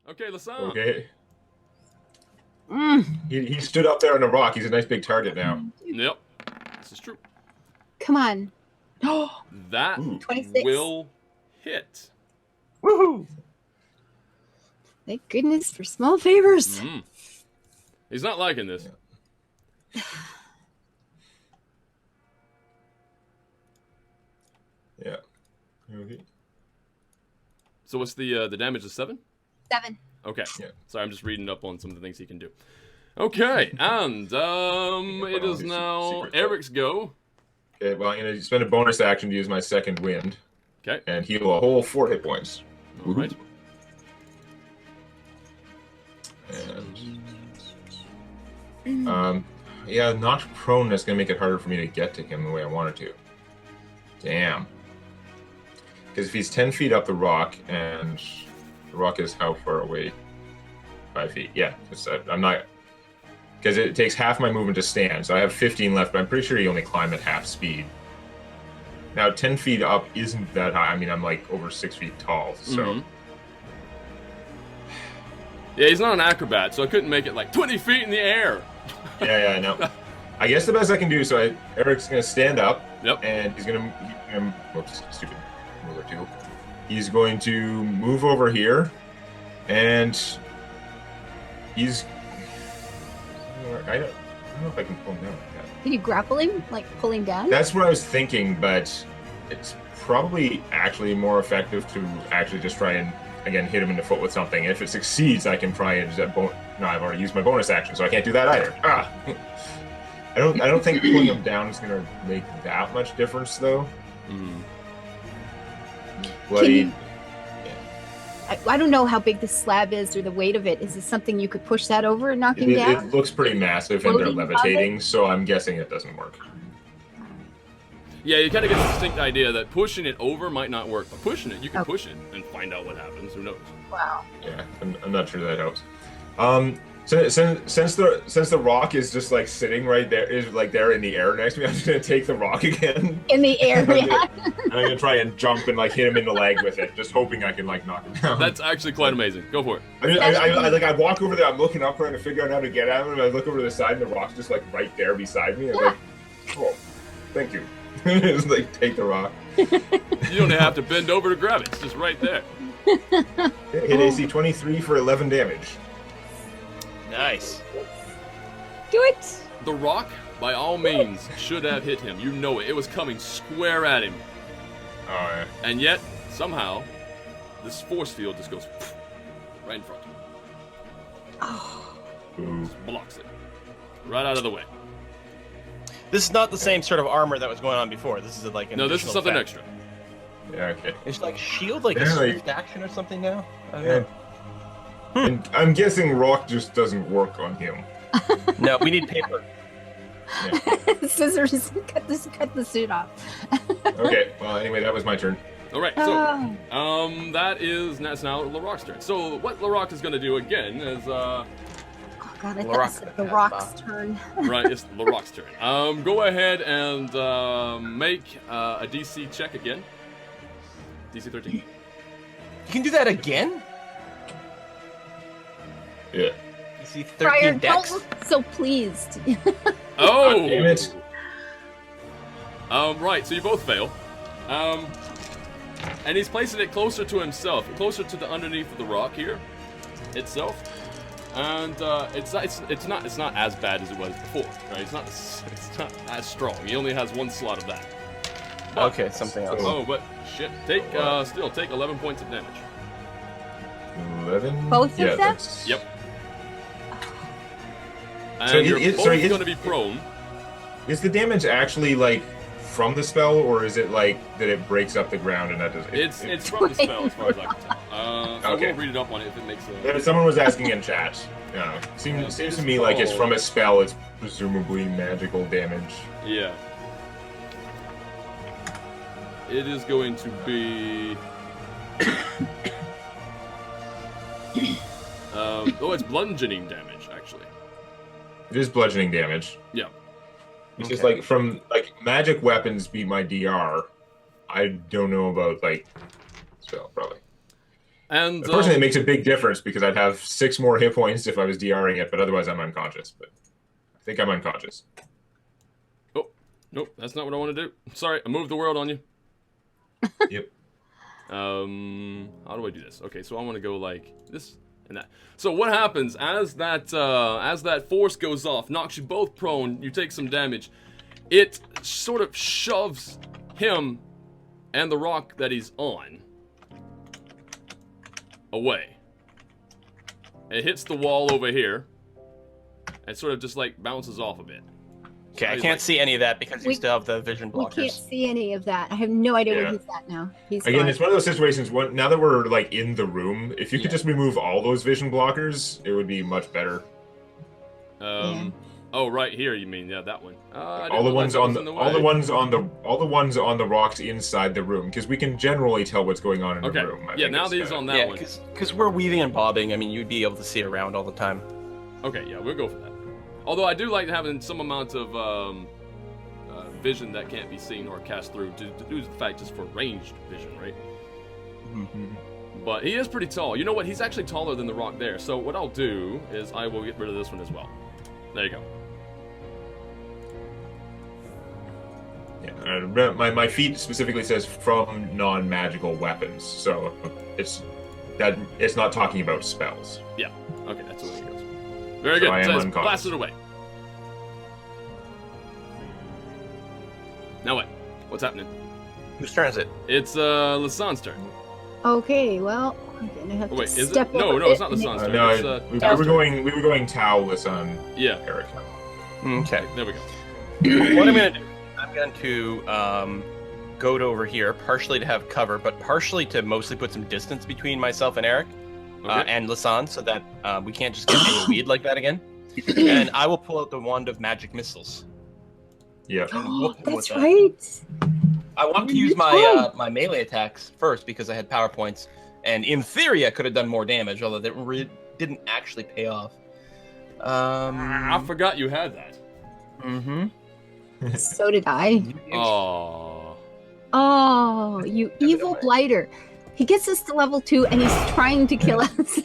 Okay, Lasan. Okay. He stood up there on a rock. He's a nice big target now. Yep. This is true. Come on. That 26. will hit. Woohoo! Thank goodness for small favors. He's not liking this. Yeah. Okay. So what's the damage is 7? 7. Okay. Yeah. Sorry, I'm just reading up on some of the things he can do. Okay, and it is now Eric's go. Okay, well, I'm going to spend a bonus action to use my second wind. Okay. And heal a whole 4 hit points. All right. And, yeah, not prone is going to make it harder for me to get to him the way I wanted to. Damn. Because if he's 10 feet up the rock, and the rock is how far away? 5 feet. Yeah, I'm not... Because it takes half my movement to stand, so I have 15 left, but I'm pretty sure you only climb at half speed. Now, 10 feet up isn't that high. I mean, I'm like over 6 feet tall, so... Yeah, he's not an acrobat, so I couldn't make it like 20 feet in the air. Yeah, I know. I guess the best I can do, so Eric's going to stand up, Yep. and he's going to... Whoops, stupid ruler tool. He's going to move over here, and he's... I don't know if I can pull him down like that. Can you grapple him? Like pull him down? That's what I was thinking, but it's probably actually more effective to actually just try and, again, hit him in the foot with something. If it succeeds, I can try and... No, I've already used my bonus action, so I can't do that either. Ah! I don't think pulling him down is going to make that much difference, though. Bloody... I don't know how big the slab is or the weight of it. Is this something you could push that over and knock him down? It looks pretty massive, and they're Floating levitating, so I'm guessing it doesn't work. Yeah, you kind of get the distinct idea that pushing it over might not work, but pushing it, you can push it and find out what happens. Who knows? Wow. Yeah, I'm not sure that helps. Since the rock is just like sitting right there, is like there in the air next to me, I'm just gonna take the rock again. In the air, yeah. I'm gonna try and jump and like hit him in the leg with it, just hoping I can like knock him down. That's actually quite amazing. Go for it. I walk over there, I'm looking up trying to figure out how to get at him, and I look over to the side, and the rock's just like right there beside me. I'm like, oh, thank you. Just like take the rock. You don't have to bend over to grab it. It's just right there. Hit AC 23 for 11 damage. Nice. Do it. The rock, by all means, should have hit him. You know it. It was coming square at him. Oh, yeah. And yet, somehow, this force field just goes right in front. Just blocks it. Right out of the way. This is not the same sort of armor that was going on before. This is like an No, this is additional something effect. extra. Yeah, okay. It's like shield, like a Apparently- swift action or something now? I don't Yeah. know. And I'm guessing rock just doesn't work on him. No, we need paper. Scissors. Cut the suit off. Okay, well, anyway, that was my turn. All right, so that's now Laroc's turn. So what Laroc is going to do again is Oh God, I thought Laroc it said could the have rock's turn. right, it's Laroc's turn. Go ahead and make a DC check again. DC 13. You can do that again? Yeah. You see Friar, 13 don't decks? look so pleased. Oh! Damn it. Right, so you both fail. And he's placing it closer to himself, closer to the underneath of the rock here itself. And it's not as bad as it was before, right? It's not as strong. He only has one slot of that. But, Okay, something else. Oh, but shit. Take 11 points of damage. 11? Both of yeah, them? that's... Yep. And So you're both sorry, going to be prone. Is the damage actually, like, from the spell, or is it, like, that it breaks up the ground and that does... It's from the spell, as far as I can tell. So Okay. we'll read it up on it if it makes sense. Yeah, someone was asking in chat. Seems to me like it's from a spell, it's presumably magical damage. Yeah. It is going to be... it's bludgeoning damage, actually. It is bludgeoning damage. Yeah. It's just like from magic weapons beat my DR. I don't know about like spell probably. And Unfortunately, it makes a big difference because I'd have 6 more hit points if I was DRing it, but otherwise I'm unconscious. But I think I'm unconscious. oh, nope, that's not what I want to do. Sorry, I moved the world on you. Yep. How do I do this? Okay, so I want to go like this and that. So what happens as that force goes off, knocks you both prone, you take some damage. It sort of shoves him and the rock that he's on away. It hits the wall over here and sort of just like bounces off a bit. Okay, I can't see any of that because you still have the vision We blockers. can't see any of that. I have no idea Yeah. where he's at now. He's Again, gone. it's one of those situations. Now that we're like in the room, if you could just remove all those vision blockers, it would be much better. Oh, right here, you mean? Yeah, that one. All the ones on the rocks inside the room, because we can generally tell what's going on in Okay. the room. I Yeah, think now it's, these on that Yeah, one. because we're weaving and bobbing. I mean, you'd be able to see around all the time. Okay, yeah, we'll go for that. Although I do like having some amount of vision that can't be seen or cast through, to do the fact just for ranged vision, right? But he is pretty tall. You know what? He's actually taller than the rock there. So what I'll do is I will get rid of this one as well. There you go. Yeah, my feat specifically says from non-magical weapons, so it's not talking about spells. Yeah. Okay, that's the way it goes. Very So good. I am Says, unconscious. blast it away. Now what? What's happening? Whose turn is it? It's Lasan's turn. Okay, well, I'm gonna have Oh, wait, to is step it? No, over no, it's it not and Lasan's make- turn. No, It's, we Tao's were turn. going Tau, Lasan, Yeah. Eric. Okay. There we go. What I'm going to do, I'm going to go over here, partially to have cover, but partially to mostly put some distance between myself and Eric Okay. and Lasan, so that we can't just get AoE'd like that again. And I will pull out the wand of magic missiles. Yeah. And whoop him with That's that. right. I want to use my my melee attacks first because I had power points, and in theory I could have done more damage, although that didn't actually pay off. I forgot you had that. So did I. Oh. Oh, you evil blighter. He gets us to level 2 and he's trying to kill us.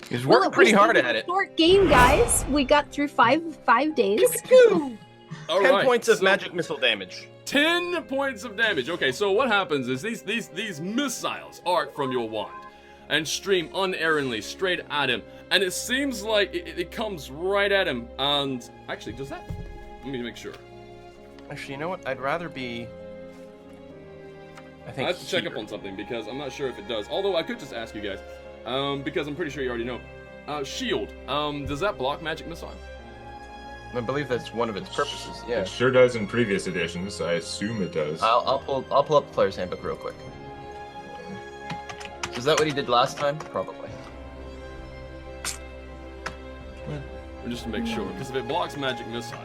He's Well, working it was pretty hard a at it. Short game, guys. We got through five days. All 10 right, points of so magic missile damage. 10 points of damage. Okay, so what happens is these missiles arc from your wand and stream unerringly straight at him, and it seems like it comes right at him. And actually, does that? Let me make sure. Actually, you know what? I'd rather be. I think I have to check here. up on something because I'm not sure if it does. Although I could just ask you guys, because I'm pretty sure you already know. Shield. Does that block magic missile? I believe that's one of its purposes. Yeah. It sure does in previous editions. I assume it does. I'll pull up the player's handbook real quick. Is that what he did last time? Probably. Just to make sure, because if it blocks magic missile,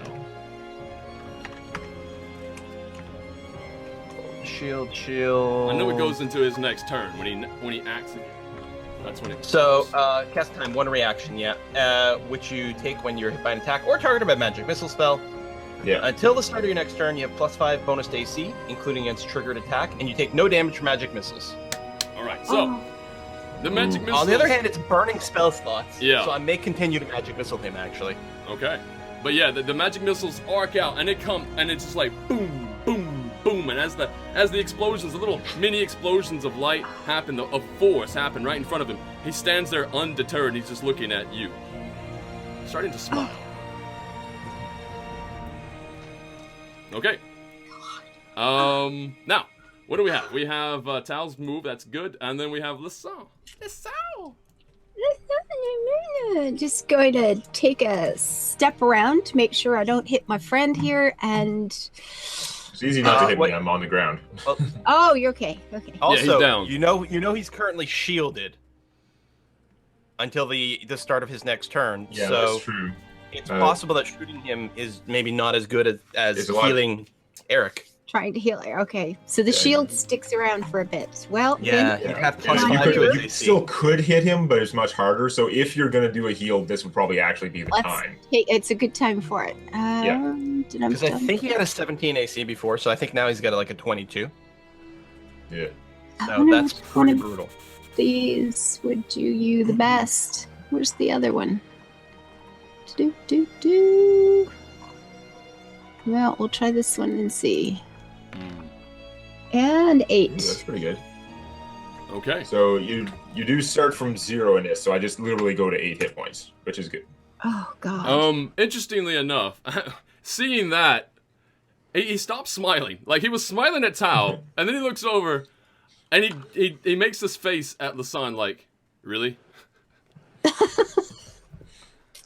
Shield. I know it goes into his next turn when he acts again. That's when it. So, cast time, one reaction, yeah. Which you take when you're hit by an attack or targeted by a magic missile spell. Yeah. Until the start of your next turn, you have +5 bonus to AC, including against triggered attack, and you take no damage from magic missiles. All right, so the magic missile. On the other hand, it's burning spell slots. Yeah. So I may continue to magic missile him, actually. Okay, but yeah, the magic missiles arc out and it's just like boom, boom, boom, and as the explosions, the little mini explosions of light happen, of force happen right in front of him. He stands there undeterred. He's just looking at you, starting to smile. Okay. Now, what do we have? We have Tal's move. That's good, and then we have Lasan. Just going to take a step around to make sure I don't hit my friend here. And It's easy not to hit wait. me. I'm on the ground. oh, you're okay. Okay. Also, he's down. you know he's currently shielded until the start of his next turn. Yeah, so that's true. it's possible that shooting him is maybe not as good as It's a lot- healing Eric. Trying to heal her. Okay. So the Yeah, shield sticks around for a bit. Well, Yeah, then you have Yeah, +5 you, to could, his you AC. still could hit him, but it's much harder. So if you're going to do a heal, this would probably actually be the time. it's a good time for it. Because I think he had a 17 AC before, so I think now he's got like a 22. Yeah. So that's pretty brutal. these would do you the best. Where's the other one? Do. Well, we'll try this one and see. And 8. Ooh, that's pretty good. Okay. So you do start from 0 in this, so I just literally go to 8 hit points, which is good. Oh god. Interestingly enough, seeing that, he stops smiling. Like, he was smiling at Tao, and then he looks over, and he makes this face at Lasan like, really?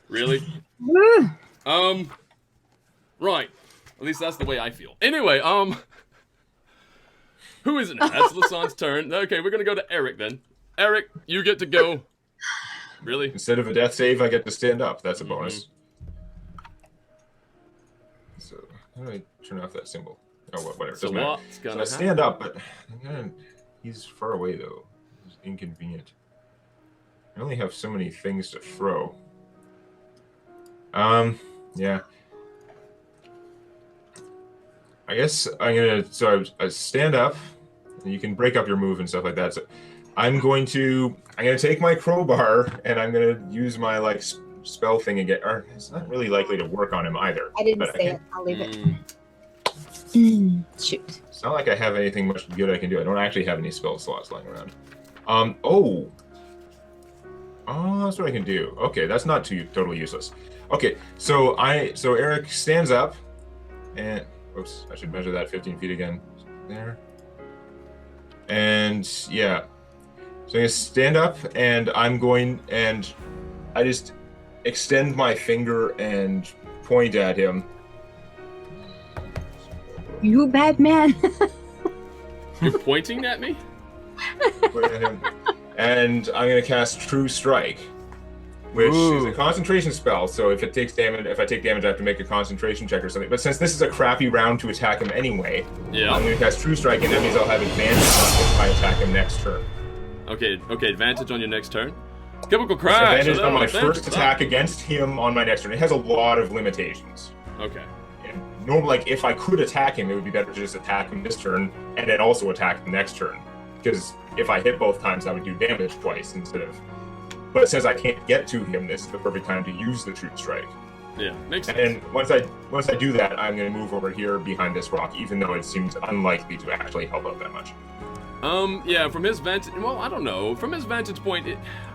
Really? Right. At least that's the way I feel. Anyway, who is it now? That's Lasan's turn. Okay, we're gonna go to Eric then. Eric, you get to go. Really? Instead of a death save, I get to stand up. That's a bonus. So, how do I turn off that symbol? Oh, whatever. Doesn't matter. So I stand up, but he's far away, though. It's inconvenient. I only have so many things to throw. Yeah. I guess I'm gonna. So I stand up, and you can break up your move and stuff like that. So I'm gonna take my crowbar and I'm gonna use my like spell thing again. Or it's not really likely to work on him either. I didn't say it. I'll leave it. Shoot. It's not like I have anything much good I can do. I don't actually have any spell slots lying around. Oh, that's what I can do. Okay, that's not totally useless. Okay, so Eric stands up, and oops, I should measure that 15 feet again. There. And yeah, so I'm gonna stand up, and I just extend my finger and point at him. You bad man. You're pointing at me? Point at him. And I'm gonna cast True Strike, which is a concentration spell. So if I take damage, I have to make a concentration check or something. But since this is a crappy round to attack him anyway, yeah, I'm gonna cast True Strike, and that means I'll have advantage if I attack him next turn. Okay, advantage on your next turn. Chemical crash. Advantage on my first attack against him on my next turn. It has a lot of limitations. Okay. Normally, like, if I could attack him, it would be better to just attack him this turn and then also attack the next turn. Because if I hit both times, I would do damage twice instead of... But since I can't get to him, this is the perfect time to use the True Strike. Yeah, makes sense. And then once I do that, I'm going to move over here behind this rock, even though it seems unlikely to actually help out that much. Yeah, from his vantage... Well, I don't know. From his vantage point,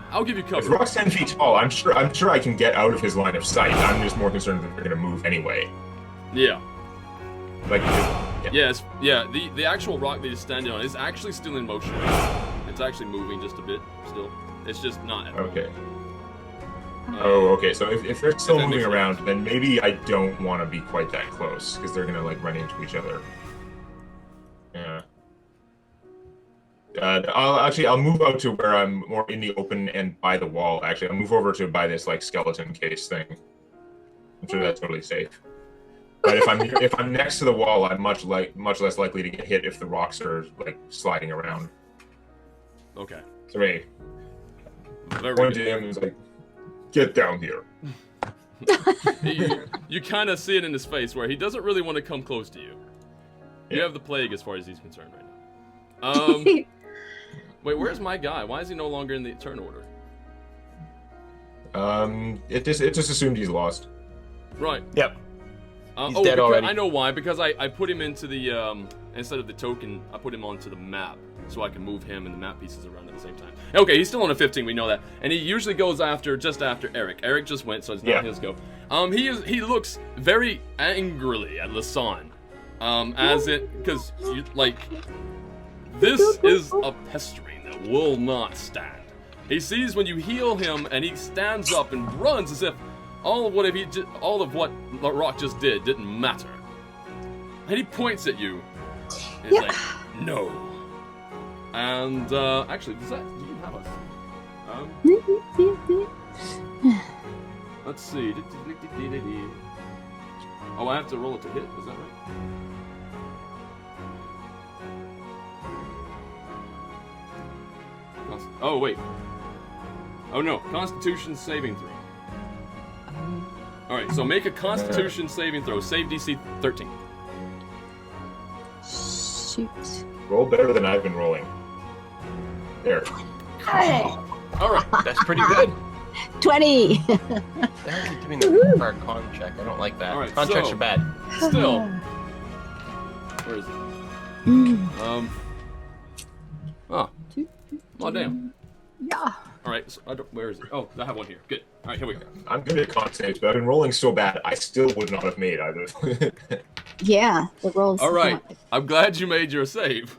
I'll give you cover. If the rock's 10 feet tall, I'm sure I can get out of his line of sight. I'm just more concerned that they're going to move anyway. Yeah. Like, Yes, yeah. The actual rock that he's standing on is actually still in motion. It's actually moving just a bit still. It's just not. Okay. Okay. So if they're still moving around, then maybe I don't want to be quite that close because they're gonna like run into each other. Yeah. I'll move out to where I'm more in the open and by the wall. Actually, I'll move over to by this like skeleton case thing. I'm sure that's totally safe. But if I'm next to the wall, I'm much less likely to get hit if the rocks are like sliding around. Okay. So hey, point to him and is like, get down here. You kind of see it in his face where he doesn't really want to come close to you. You have the plague as far as he's concerned right now. Wait, where's my guy? Why is he no longer in the turn order? It just assumed he's lost. Right. Yep. He's dead already. I know why, because I put him into the, instead of the token, I put him onto the map, so I can move him and the map pieces around at the same time. Okay, he's still on a 15, we know that. And he usually goes just after Eric. Eric just went, so it's not his go. He looks very angrily at Lasan. Because, this is a pestering that will not stand. He sees when you heal him, and he stands up and runs as if all of what the rock just did didn't matter. And he points at you. And he's like, no. And, actually, do you have a... let's see. Oh, I have to roll it to hit, is that right? Oh, wait. Oh, no. Constitution saving throw. Alright, so make a Constitution saving throw. Save DC 13. Shoot. Roll better than I've been rolling. There. All right. That's pretty good. 20. They're actually doing the hard con check. I don't like that. All right, Con checks so- are bad. Still. Where is it? Oh. Oh, damn. Yeah. All right. So where is it? Oh, I have one here. Good. All right, here we go. I'm good at con saves, but I've been rolling so bad, I still would not have made either. Yeah, the rolls. All right. I'm glad you made your save.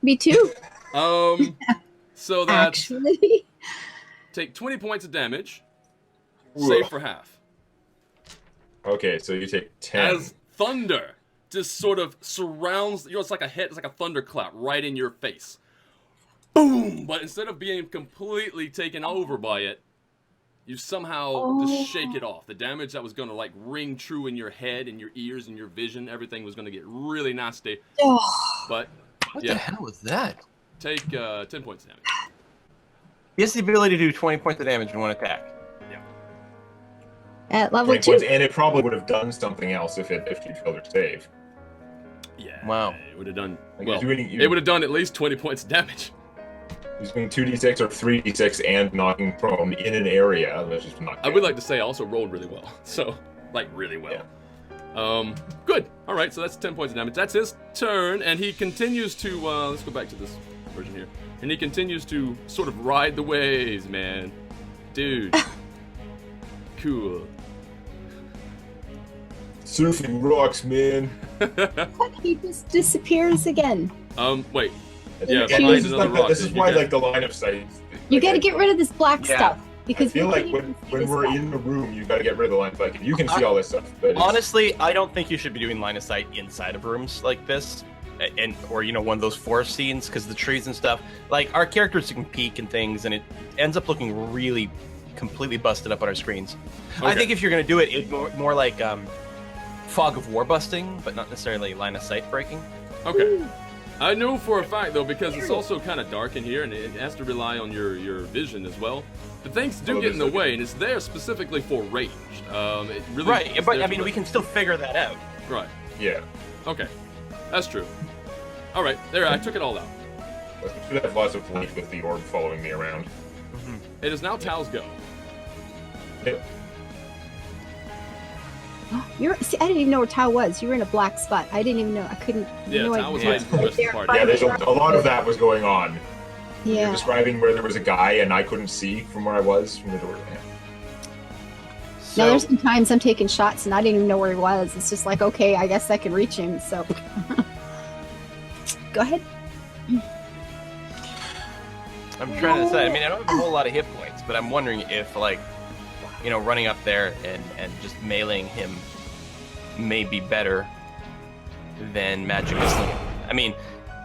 Me too. So that Actually. take 20 points of damage. Whoa. Save for half. Okay, so you take 10. As thunder just sort of surrounds you. It's like a thunderclap right in your face. Boom! But instead of being completely taken over by it, you somehow just shake it off. The damage that was going to like ring true in your head and your ears and your vision, everything was going to get really nasty. But What yeah, the hell was that? take 10 points of damage. He has the ability to do 20 points of damage in one attack. At level 20 2. points, and it probably would have done something else if you failed to save. Yeah. Wow. It would have done. Like, Well, you're it would have done at least 20 points of damage. He's doing 2d6 or 3d6 and knocking prone in an area. That's just not I would like to say I also rolled really well. So, like, really well. Yeah. Good. All right, so that's 10 points of damage. That's his turn, and he continues to, let's go back to this version here. And he continues to sort of ride the waves, man. Dude. Cool. Surfing rocks, man. He just disappears again. Wait. Yeah, Yeah, this find is another rock. This is that you why, get. like, the line of sight. You got to get rid of this black Yeah. stuff. I Because feel we like can't even see when this we're stuff. in the room, you got to get rid of the line of sight. You can see all this stuff, but it's- Honestly, I don't think you should be doing line of sight inside of rooms like this, and or one of those forest scenes because the trees and stuff. Like our characters can peek and things, and it ends up looking really completely busted up on our screens. I Okay. think if you're gonna do it, it's more like fog of war busting, but not necessarily line of sight breaking. Okay. I know for a fact, though, because it's also kind of dark in here, and it has to rely on your vision as well. The things do Oh, get in the there's way, and it's there specifically for range. It really Right, it's but there I for mean, we range. can still figure that out. Right. yeah. Okay. That's true. All right. There, I took it all out. We should have lots of light with the orb following me around. It is now Tal's go. Yeah. See, I didn't even know where Tao was. You were in a black spot. I didn't even know. I couldn't. Yeah, no Tao was idea. hiding from the rest of the party. Yeah, there's a lot of that was going on. You're Yeah. describing where there was a guy and I couldn't see from where I was from the door. Yeah. Now So, there's some times I'm taking shots and I didn't even know where he was. It's just like, okay, I guess I can reach him. So, go ahead. I'm trying to decide. I mean, I don't have a whole lot of hit points, but I'm wondering if, like, running up there and just meleeing him may be better than magic missile him. I mean,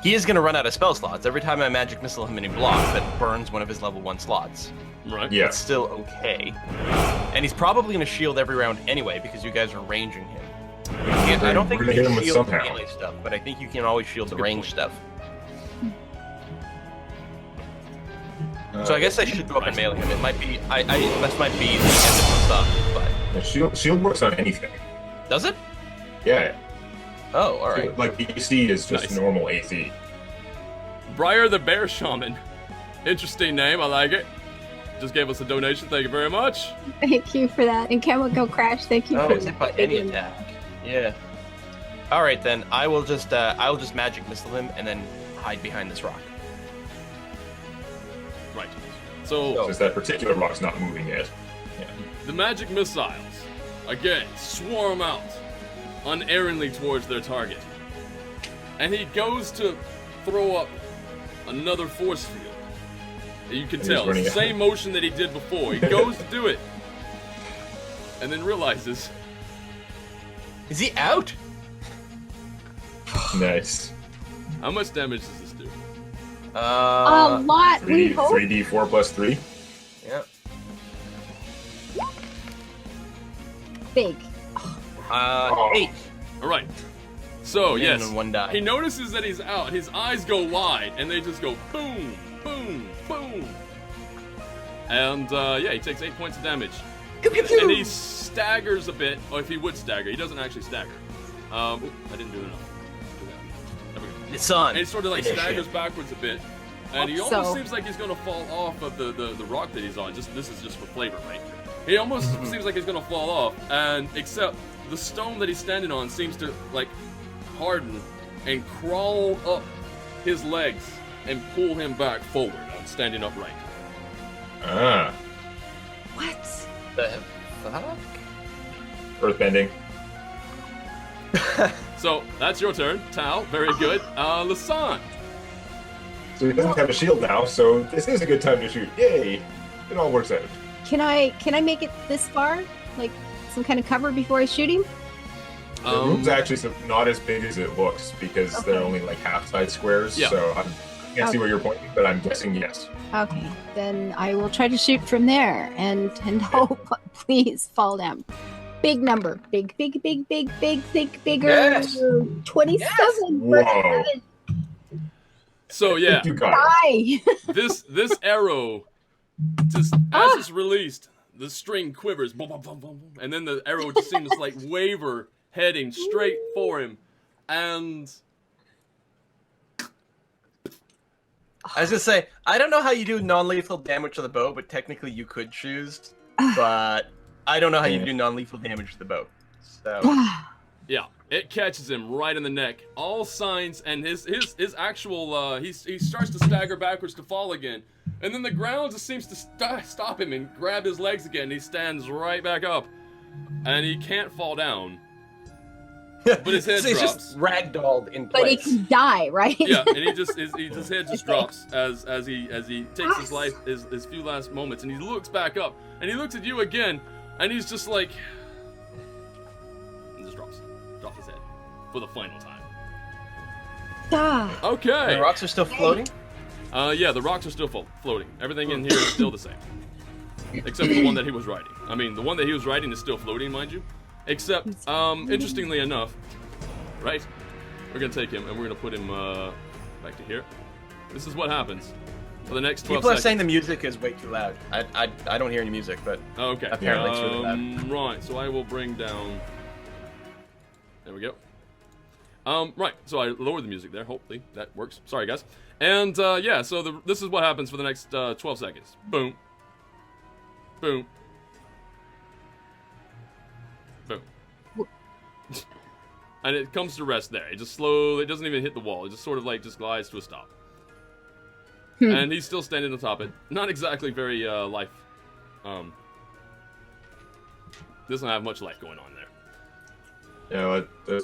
he is going to run out of spell slots. Every time I magic missile him and he blocks, that burns one of his level 1 slots. Right. Yeah. It's still okay. And he's probably going to shield every round anyway because you guys are ranging him. I don't think We're you gonna hit can him with shield the somehow. melee stuff, but I think you can always shield the good range point. stuff. So I guess I should go up and melee him. It might be, this might be the end of the stuff, but Yeah, shield works on anything. does it? Yeah. Oh, all right. Like the AC is just Nice. normal AC. Briar the Bear Shaman. Interesting name. I like it. Just gave us a donation. Thank you very much. Thank you for that. And Chemical Crash, thank you Oh, for it's hit by any attack. Yeah. All right then. I will just magic missile him and then hide behind this rock. Right. So, So- Since that particular rock's not moving yet. the magic missiles, again, swarm out unerringly towards their target. And he goes to throw up another force field. You can And he's tell, it's running the out. same motion that he did before. He goes to do it. And then realizes, Is he out? Nice. how much damage does this do? a lot. We 3D, hope. 3d4 plus 3. Yeah. Big. 8. Alright. So, yes. And one die. He notices that he's out. His eyes go wide, and they just go boom, boom, boom. And, yeah, he takes 8 points of damage. And he staggers a bit, or if he would stagger. He doesn't actually stagger. Oop, I didn't do enough. There we go. It's on. And he sort of like Finish staggers it. backwards a bit, And he Hope almost so. seems like he's gonna fall off of the rock that he's on. This is just for flavor, right? He almost seems like he's gonna fall off, and except the stone that he's standing on seems to like harden and crawl up his legs and pull him back forward, standing upright. Ah, What? The fuck? earthbending. So that's your turn, Tal. Very good. Lasan. So he doesn't have a shield now, so this is a good time to shoot. Yay! It all works out. Can I make it this far? Like some kind of cover before I shoot him? The room's actually not as big as it looks because they're only like half-size squares. Yeah. So I can't see where you're pointing, but I'm guessing yes. Okay, then I will try to shoot from there and hope, please fall down. Big number, big, think bigger. Yes. 27. Whoa. So yeah, You got it. Die. this arrow, just as it's released, the string quivers, boom, boom, boom, boom, boom, and then the arrow just seems to like waver, heading straight for him, and I was gonna say, I don't know how you do non-lethal damage to the bow, but technically you could choose. But I don't know how you do non-lethal damage to the bow. So yeah, it catches him right in the neck. All signs, and his actual he starts to stagger backwards to fall again, and then the ground just seems to stop him and grab his legs again. He stands right back up, and he can't fall down. But his head he's drops. just ragdolled in But he place. can die, right? Yeah, and his head just drops as he takes his life his few last moments, and he looks back up and he looks at you again, and he's just like, and just drops his head for the final time. Ah. Okay. The rocks are still floating. Yeah, the rocks are still floating. Everything in here is still the same, except for the one that he was riding. I mean, the one that he was riding is still floating, mind you. Except, interestingly enough, right? We're gonna take him and we're gonna put him back to here. This is what happens for the next 12 People are seconds. saying the music is way too loud. I don't hear any music, but Okay. apparently it's really loud. Right. So I will bring down. There we go. Right. So I lowered the music there. Hopefully that works. Sorry, guys. And yeah. So this is what happens for the next 12 seconds. Boom. Boom. Boom. And it comes to rest there. It just slowly, it doesn't even hit the wall. It just sort of like just glides to a stop. And he's still standing on top of it. Not exactly very life. Doesn't have much life going on there. Yeah,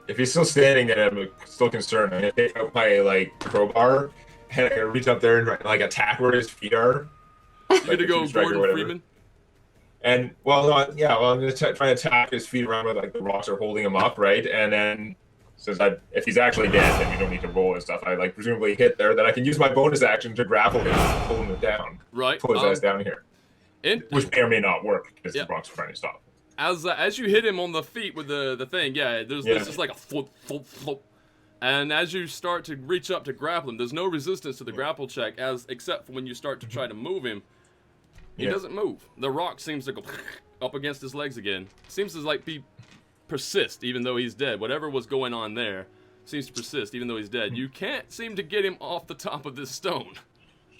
if he's still standing there, I'm still concerned. I'm gonna take out my like crowbar and I'm gonna reach up there and like attack where his feet are. You're gonna go Gordon Freeman. And I'm gonna try and attack his feet around where like the rocks are holding him up, right? And then since if he's actually dead, then we don't need to roll and stuff. I like presumably hit there, then I can use my bonus action to grapple him, and pull him down, Right. pull his ass down here, which may or may not work because Yeah. the rocks are trying to stop. As you hit him on the feet with the thing, there's just like a flop, flop, flop. And as you start to reach up to grapple him, there's no resistance to the grapple check, except for when you start to try to move him. He doesn't move. The rock seems to go up against his legs again. Seems to like persist even though he's dead. Whatever was going on there seems to persist even though he's dead. You can't seem to get him off the top of this stone.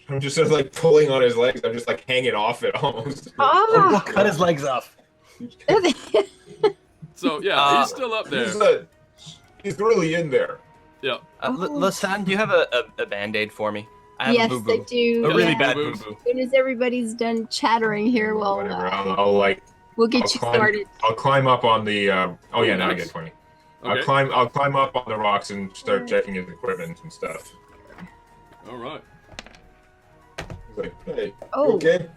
I'm just sort of like pulling on his legs. I'm just like hanging off it almost. We'll Ah. cut his legs off. So yeah, he's still up there. He's really in there. Yeah. Lasan, do you have a band-aid for me? I have Yes, a I boo-boo. do. A really yeah. bad Boo-boos. boo-boo. As soon as everybody's done chattering here, well, Whatever. I'll we'll get I'll you climb, started. I'll climb up on the. Oh yeah, now I nice. get 20. Okay. I'll climb up on the rocks and start checking his equipment and stuff. All right. He's like, hey, you Oh. okay?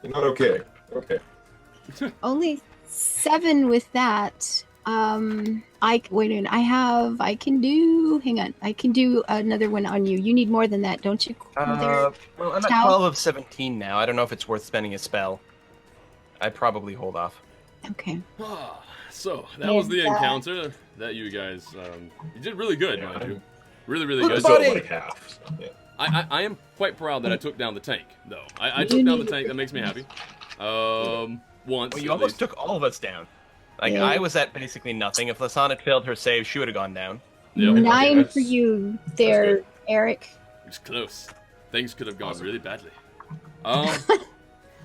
You're not okay. Okay. Only 7 with that. I can do another one on you. You need more than that, don't you? Well, I'm at Tau? 12 of 17 now. I don't know if it's worth spending a spell. I'd probably hold off. Okay. So that was the And, encounter that you guys you did really good, Yeah. mind you. Really, really Look, good. So buddy. like half. So, yeah. I am quite proud that I took down the tank, though. I You took down the need- tank. That makes me happy. Once. Well, you at almost least. took all of us down. Like, Yeah. I was at basically nothing. If Lasan had failed her save, she would have gone down. Yeah. 9 that's- for you there, good. Eric. was close. Things could have gone Awesome. really badly.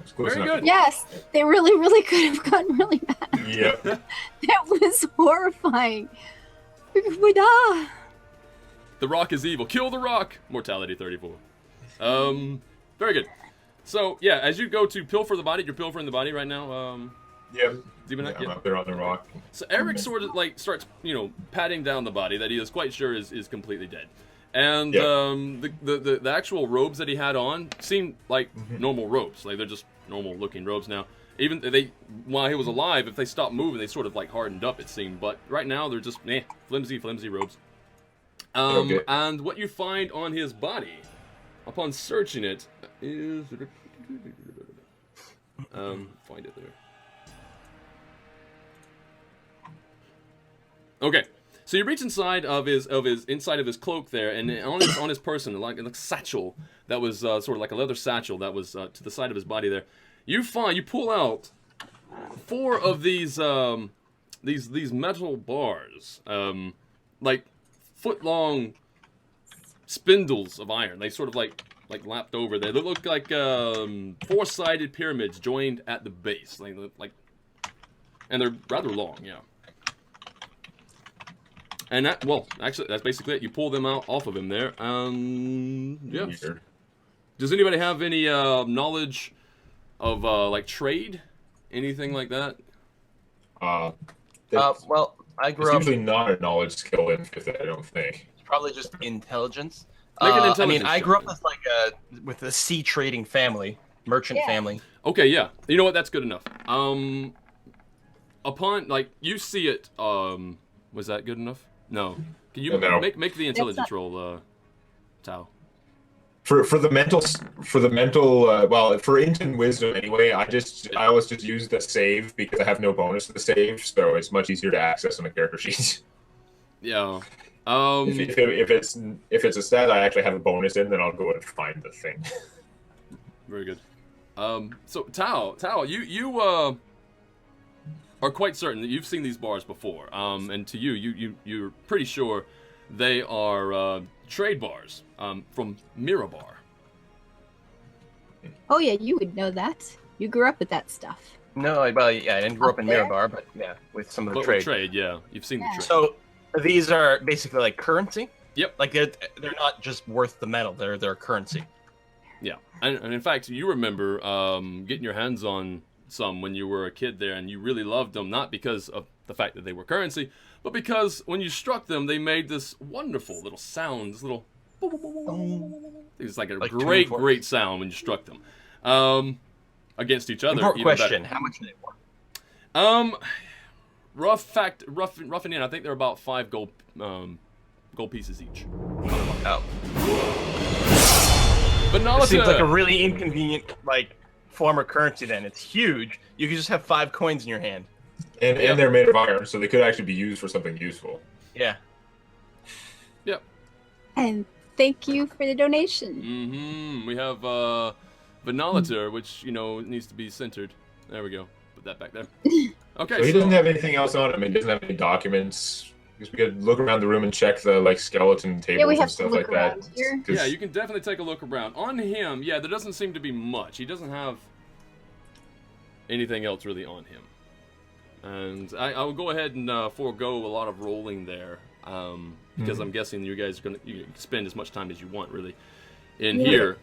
It's close Very enough. good. Yes, they really, really could have gotten really bad. Yep. That was horrifying. Ah. The rock is evil. Kill the rock. Mortality 34. Very good. So yeah, as you go to pilfer the body, you're pilfering the body right now. Yep. Demonite? I'm up there on the rock. So Eric sort of like starts, patting down the body that he is quite sure is completely dead. And Yep. the actual robes that he had on seemed like normal robes. Like they're just normal looking robes now. Even while he was alive, if they stopped moving, they sort of like hardened up, it seemed. But right now they're just flimsy robes. Okay. And what you find on his body, upon searching it, is find it there. Okay, so you reach inside of his cloak there, and on his person, like a satchel that was sort of like a leather satchel that was to the side of his body there. You pull out 4 of these metal bars, like foot-long spindles of iron. They sort of like lapped over there. They look like 4-sided pyramids joined at the base, and they're rather long, yeah. And actually, that's basically it. You pull them out off of him there. Yeah. Weird. Does anybody have any knowledge of like trade, anything like that? That's, Well, I it's grew up. usually not a knowledge skill in fifth, I don't think. It's probably just intelligence. Make an I mean, intelligence I check. grew up with a sea trading family, merchant Yeah. family. Okay, yeah. You know what? That's good enough. Upon you see it. Was that good enough? No. Can you No. make the intelligence roll, Tao? For the mental, well, for int and wisdom anyway, I always just use the save because I have no bonus to the save, so it's much easier to access on the character sheet. Yeah. If it's a stat I actually have a bonus in, then I'll go and find the thing. Very good. So Tao, you are quite certain that you've seen these bars before. And to you're pretty sure they are trade bars from Mirabar. Oh yeah, you would know that. You grew up with that stuff. No, I didn't grow up in there? Mirabar, but yeah, with some of the But trade. with trade, yeah, you've seen Yeah. the trade. So these are basically like currency. Yep. Like they're not just worth the metal; they're currency. Yeah, and in fact, you remember getting your hands on some when you were a kid there, and you really loved them, not because of the fact that they were currency, but because when you struck them, they made this wonderful little sound, this little... It was like a Like great sound when you struck them. Against each other. Important even question: better. how much are they worth? Roughing in, I think they're about 5 gold pieces each. Oh, But now it let's seems like a really inconvenient form of currency. Then it's huge. You could just have 5 coins in your hand. And Yeah. they're made of iron, so they could actually be used for something useful. Yeah. And thank you for the donation. We have Vanalater, which needs to be centered. There we go. Put that back there. Okay. So he doesn't have anything else on him. He doesn't have any documents. I guess we could look around the room and check the skeleton tables Yeah, we have and to stuff look like that. around here. 'Cause- Yeah, you can definitely take a look around. On him, yeah, there doesn't seem to be much. He doesn't have anything else really on him. And I will go ahead and forego a lot of rolling there, because I'm guessing you guys are going to spend as much time as you want, really, in here,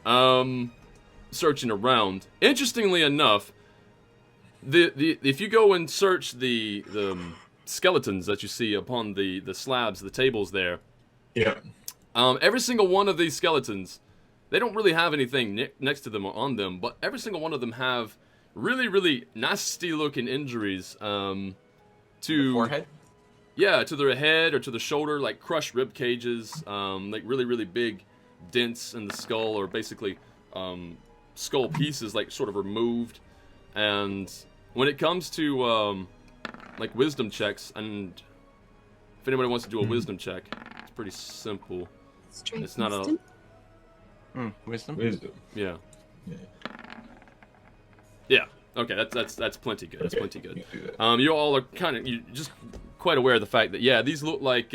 searching around. Interestingly enough, if you go and search the skeletons that you see upon the slabs, the tables there, Yeah. every single one of these skeletons, they don't really have anything next to them or on them, but every single one of them have really nasty looking injuries to Forehead. yeah, to their head or to the shoulder, like crushed rib cages, like really big dents in the skull, or basically skull pieces like sort of removed. And when it comes to like wisdom checks, and if anybody wants to do a wisdom check, it's pretty simple. Strength It's not a- wisdom. Wisdom. Wisdom. Yeah. Yeah. Yeah. Okay, that's plenty good. That's Okay, plenty good. you can do that. You all are kind of just quite aware of the fact that these look like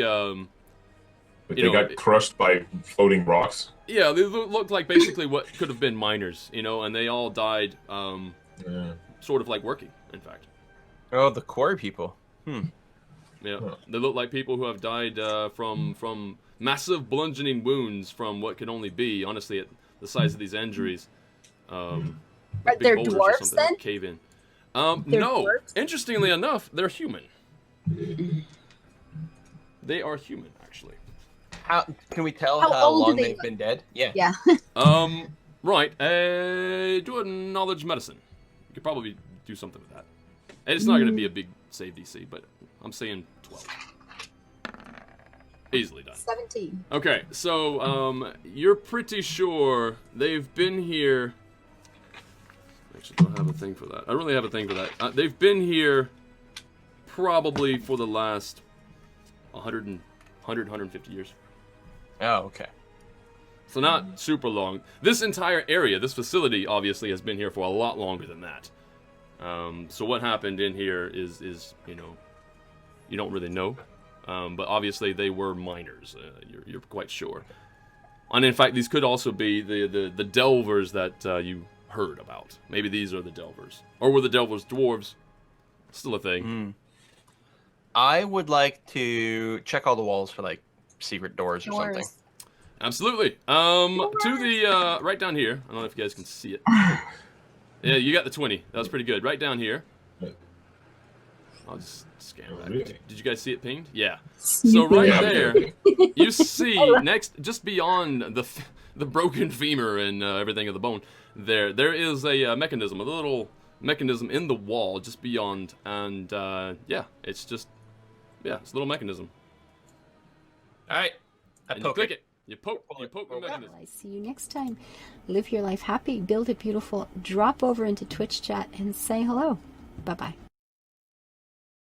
But You they know, got crushed by floating rocks. Yeah, they looked like basically what could have been miners, you know, and they all died, Yeah. sort of like working, in fact. Oh, the quarry people. Yeah, Huh. they look like people who have died from massive bludgeoning wounds from what could only be, honestly, at the size of these injuries. Are Big there boulders or dwarves something then? that cave in. They're No, dwarves? interestingly enough, they're human. They are human, actually. How can we tell How how old do long they they've look? been dead? Yeah. Yeah. Right. Do a knowledge medicine. You could probably do something with that. And it's not going to be a big save DC, but I'm saying 12. Easily done. 17. Okay, so you're pretty sure they've been here. Actually, don't have a thing for that. I really have a thing for that. They've been here probably for the last 150 years. Oh, okay. So not super long. This entire area, this facility, obviously has been here for a lot longer than that. So what happened in here is you know, you don't really know. But obviously they were miners. You're quite sure. And in fact, these could also be the delvers that you heard about. Maybe these are the delvers, or were the delvers dwarves? Still a thing. I would like to check all the walls for like secret doors or something. Doors. Absolutely. To the right down here. I don't know if you guys can see it. Yeah, you got the 20. That was pretty good. Right down here. I'll just scan Oh, back. really? Did you guys see it pinged? Yeah. So right Yeah, there, okay. you see next, just beyond the broken femur and everything of the bone, there is a mechanism, a little mechanism in the wall just beyond, and yeah, it's a little mechanism. All right. I And you poke click it. it. You poke the mechanism. I see you next time. Live your life happy, build it beautiful, drop over into Twitch chat and say hello. Bye-bye.